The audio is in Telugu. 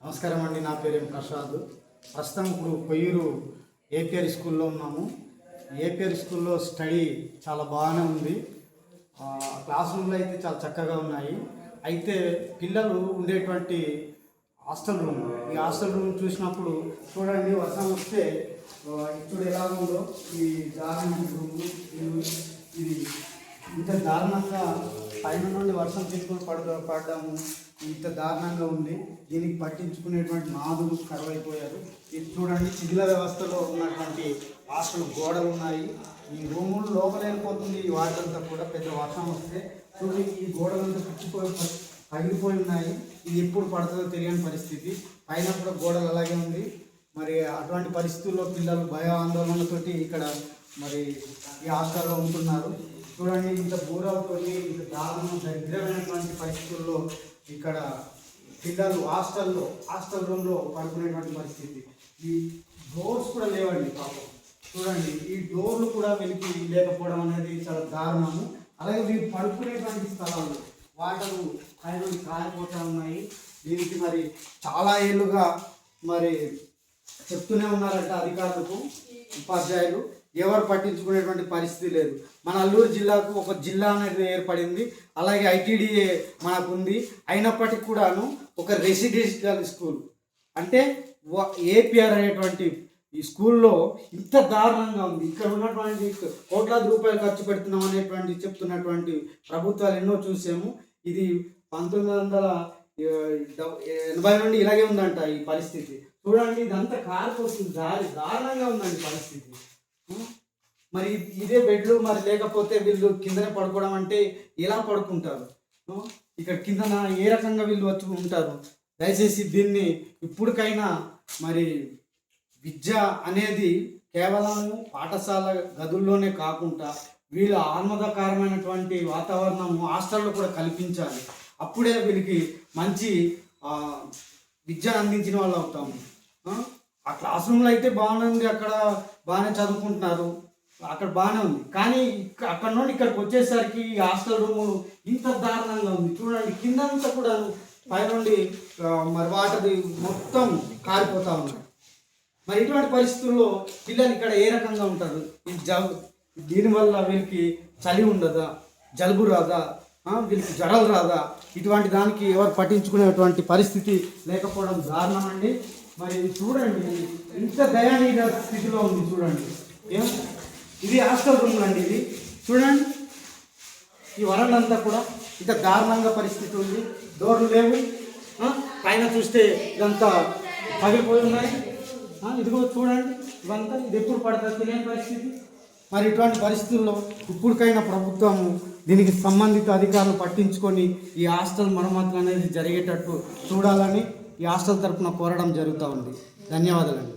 నమస్కారం అండి. నా పేరు ప్రసాద్. ప్రస్తుతం ఇప్పుడు కొయ్యూరు ఏపీఆర్ స్కూల్లో ఉన్నాము. ఏపీఆర్ స్కూల్లో స్టడీ చాలా బాగానే ఉంది. క్లాస్ రూమ్లు అయితే చాలా చక్కగా ఉన్నాయి. అయితే పిల్లలు ఉండేటువంటి హాస్టల్ రూమ్, ఈ హాస్టల్ రూమ్ చూసినప్పుడు చూడండి, వర్షం వస్తే ఇప్పుడు ఎలా ఉందో ఈ దారుణ రూమ్, ఇది ఇంత దారుణంగా పైన నుండి వర్షం చినుకులు పడడము ఇంత దారుణంగా ఉంది. దీనికి పట్టించుకునేటువంటి నాదులు కరువైపోయారు. ఇది చూడండి, శిథిల వ్యవస్థలో ఉన్నటువంటి హాస్టల్ గోడలు ఉన్నాయి. ఈ రూములు లోపల వెళ్ళిపోతుంది. ఈ వాటర్ అంతా కూడా పెద్ద వర్షం వస్తే చూడండి, ఈ గోడలంతా పగిలిపోయి ఉన్నాయి. ఇది ఎప్పుడు పడుతుందో తెలియని పరిస్థితి. పైన కూడా గోడలు అలాగే ఉంది. మరి అటువంటి పరిస్థితుల్లో పిల్లలు భయ ఆందోళనతోటి ఇక్కడ మరి ఈ హాస్టల్లో ఉంటున్నారు. చూడండి, ఇంత బూరలతో ఇంత దారుణం దరిద్రమైనటువంటి పరిస్థితుల్లో ఇక్కడ పిల్లలు హాస్టల్ రూమ్లో పడుకునేటువంటి పరిస్థితి. ఈ డోర్స్ కూడా లేవండి పాపం. చూడండి, ఈ డోర్లు కూడా వెలికి లేకపోవడం అనేది చాలా దారుణము. అలాగే వీరు పడుకునేటువంటి స్థలాలు వాటరు పైన కారిపోతూ ఉన్నాయి. దీనికి మరి చాలా ఏళ్ళుగా మరి చెప్తూనే ఉన్నారంట అధికారులకు, ఉపాధ్యాయులు. ఎవరు పట్టించుకునేటువంటి పరిస్థితి లేదు. మన అల్లూరు జిల్లాకు ఒక జిల్లా అనేది ఏర్పడింది. అలాగే ఐటీడీఏ మనకు ఉంది. అయినప్పటికీ కూడాను ఒక రెసిడెన్షియల్ స్కూల్ అంటే ఏపీఆర్ అనేటువంటి ఈ స్కూల్లో ఇంత దారుణంగా ఉంది. ఇక్కడ ఉన్నటువంటి కోట్లాది రూపాయలు ఖర్చు పెడుతున్నాం అనేటువంటి చెప్తున్నటువంటి ప్రభుత్వాలు ఎన్నో చూసాము. ఇది 1980 నుండి ఇలాగే ఉందంట ఈ పరిస్థితి. చూడండి, ఇదంతా కారిపోతుంది, దారుణంగా ఉందండి పరిస్థితి. మరి ఇదే బెడ్లు మరి లేకపోతే వీళ్ళు కిందనే పడుకోవడం అంటే ఎలా పడుకుంటారు? ఇక్కడ కిందన ఏ రకంగా వీళ్ళు వచ్చి ఉంటారు? దయచేసి దీన్ని ఇప్పటికైనా మరి విద్య అనేది కేవలం పాఠశాల గదుల్లోనే కాకుండా వీళ్ళ ఆహ్లాదకరమైనటువంటి వాతావరణం హాస్టల్లో కూడా కల్పించాలి. అప్పుడే వీళ్ళకి మంచి విద్యను అందించిన వాళ్ళు అవుతాము. ఆ క్లాస్ రూమ్లో అయితే బాగానే ఉంది, అక్కడ బాగానే చదువుకుంటున్నారు, అక్కడ బాగానే ఉంది. కానీ అక్కడ నుండి ఇక్కడికి వచ్చేసరికి ఈ హాస్టల్ రూము ఇంత దారుణంగా ఉంది. చూడండి, కిందంతా కూడా పైనుండి మరి వాటర్ మొత్తం కారిపోతూ ఉన్నారు. మరి ఇటువంటి పరిస్థితుల్లో పిల్లలు ఇక్కడ ఏ రకంగా ఉంటారు? దీనివల్ల వీళ్ళకి చలి ఉండదా, జలుబు రాదా, వీళ్ళకి జ్వరాలు రాదా? ఇటువంటి దానికి ఎవరు పట్టించుకునేటువంటి పరిస్థితి లేకపోవడం దారుణం అండి. మరి చూడండి, ఇంత దయనీయ స్థితిలో ఉంది. చూడండి, ఇది హాస్టల్ రూమ్ అండి. ఇది చూడండి, ఈ వరండంతా కూడా ఇంత దారుణంగా పరిస్థితి ఉంది. డోర్లు లేవు, పైన చూస్తే ఇదంతా పగిలిపోయి ఉన్నాయి. ఇదిగో చూడండి, ఇవంతా ఇది ఎప్పుడు పడుతుంది తెలియని పరిస్థితి. మరి ఇటువంటి పరిస్థితుల్లో ఇప్పటికైనా ప్రభుత్వము దీనికి సంబంధిత అధికారులు పట్టించుకొని ఈ హాస్టల్ మరమ్మతులు అనేది జరిగేటట్టు చూడాలని ఈ హాస్టల్ తరఫున కోరడం జరుగుతూ ఉంది. ధన్యవాదాలండి.